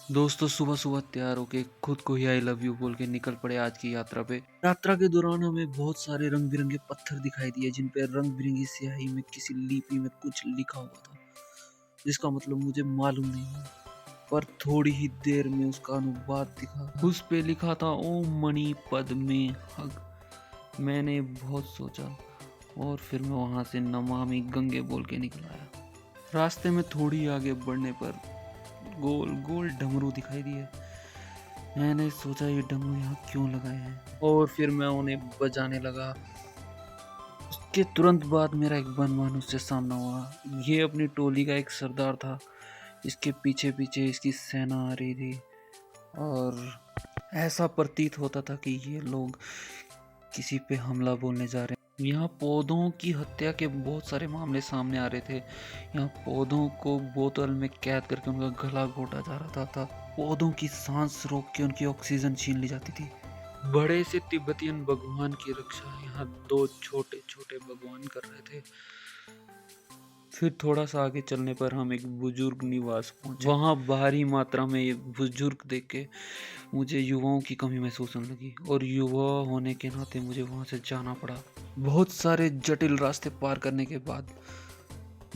दोस्तों सुबह सुबह तैयार होके खुद को ही आई लव यू बोल के निकल पड़े आज की यात्रा पे। यात्रा के दौरान हमें बहुत सारे रंग बिरंगे पत्थर दिखाई दिए जिन पे रंग बिरंगी स्याही में किसी लिपि में कुछ लिखा हुआ था जिसका मतलब मुझे मालूम नहीं हुआ। पर थोड़ी ही देर में उसका अनुवाद दिखा। उस पे लिखा था ओम मणि पद में हग। मैंने बहुत सोचा और फिर मैं वहां से नमामि गंगे बोल के निकल आया। रास्ते में थोड़ी आगे बढ़ने पर गोल गोल डमरू दिखाई दिए। मैंने सोचा ये डमरू यहाँ क्यों लगाए हैं और फिर मैं उन्हें बजाने लगा। उसके तुरंत बाद मेरा एक बनमान उससे सामना हुआ। ये अपनी टोली का एक सरदार था। इसके पीछे पीछे इसकी सेना आ रही थी और ऐसा प्रतीत होता था कि ये लोग किसी पे हमला बोलने जा रहे हैं। यहाँ पौधों की हत्या के बहुत सारे मामले सामने आ रहे थे। यहाँ पौधों को बोतल में कैद करके उनका गला घोटा जा रहा था। पौधों की सांस रोक के उनकी ऑक्सीजन छीन ली जाती थी। बड़े से तिब्बतियन भगवान की रक्षा यहाँ दो छोटे छोटे भगवान कर रहे थे। फिर थोड़ा सा आगे चलने पर हम एक बुजुर्ग निवास पहुंचे। वहाँ भारी मात्रा में ये बुजुर्ग देख के मुझे युवाओं की कमी महसूस होने लगी और युवा होने के नाते मुझे वहाँ से जाना पड़ा। बहुत सारे जटिल रास्ते पार करने के बाद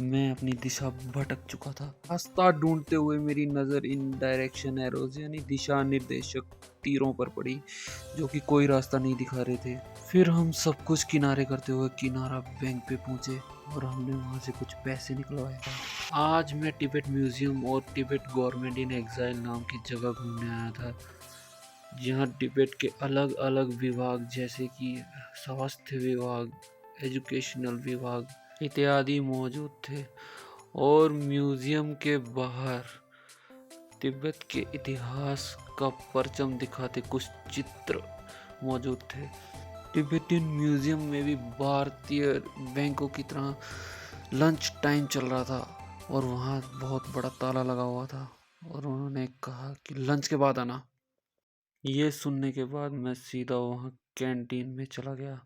मैं अपनी दिशा भटक चुका था। रास्ता ढूंढते हुए मेरी नज़र इन डायरेक्शन एरोज यानी दिशा निर्देशक तीरों पर पड़ी जो कि कोई रास्ता नहीं दिखा रहे थे। फिर हम सब कुछ किनारे करते हुए किनारा बैंक पे पहुंचे और हमने वहां से कुछ पैसे निकलवाए। आज मैं तिब्बत म्यूजियम और तिब्बत गवर्नमेंट इन एग्जाइल नाम की जगह घूमने आया था जहाँ तिब्बत के अलग अलग विभाग जैसे कि स्वास्थ्य विभाग, एजुकेशनल विभाग इत्यादि मौजूद थे और म्यूजियम के बाहर तिब्बत के इतिहास का परचम दिखाते कुछ चित्र मौजूद थे। तिब्बतियन म्यूजियम में भी भारतीय बैंकों की तरह लंच टाइम चल रहा था और वहाँ बहुत बड़ा ताला लगा हुआ था और उन्होंने कहा कि लंच के बाद आना। ये सुनने के बाद मैं सीधा वहाँ कैंटीन में चला गया।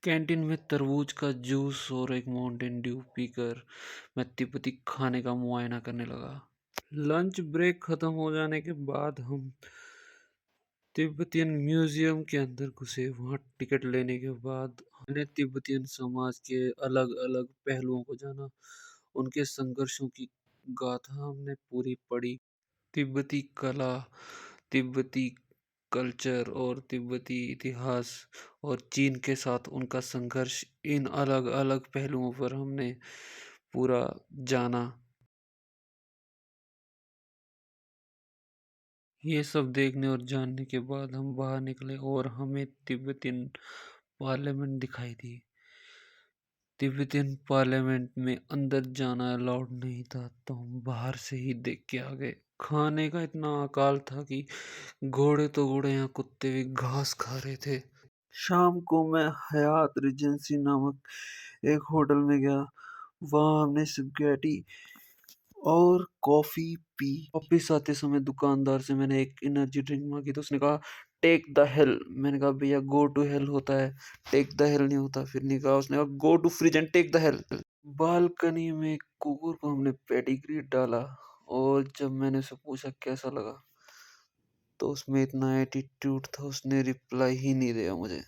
कैंटीन में तरबूज का जूस और एक माउंटेन ड्यू पीकर मैं तिब्बती खाने का मुआयना करने लगा। लंच ब्रेक खत्म हो जाने के बाद हम तिब्बतियन म्यूजियम के अंदर घुसे। वहाँ टिकट लेने के बाद हमने तिब्बतियन समाज के अलग अलग पहलुओं को जाना। उनके संघर्षों की गाथा हमने पूरी पढ़ी। तिब्बती कला, तिब्बती कल्चर और तिब्बती इतिहास और चीन के साथ उनका संघर्ष, इन अलग अलग पहलुओं पर हमने पूरा जाना। ये सब देखने और जानने के बाद हम बाहर निकले और हमें तिब्बतियन पार्लियामेंट दिखाई दी। तिब्बतियन पार्लियामेंट में अंदर जाना अलाउड नहीं था तो हम बाहर से ही देख के आ गए। खाने का इतना अकाल था कि घोड़े तो घोड़े यहाँ कुत्ते भी घास खा रहे थे। शाम को मैं हयात रिजेंसी नामक एक होटल में गया। वहाँ हमने स्पगेटी और कॉफी पी। वापिस आते समय दुकानदार से मैंने एक एनर्जी ड्रिंक मांगी तो उसने कहा टेक द हेल। मैंने कहा भैया गो टू हेल होता है, टेक द हेल नहीं होता। फिर नहीं कहा, उसने कहा go to fridge and take the hell. Balcony में कुकुर को हमने पेडिग्री डाला और जब मैंने उसे पूछा कैसा लगा तो उसमें इतना एटीट्यूड था, उसने रिप्लाई ही नहीं दिया मुझे।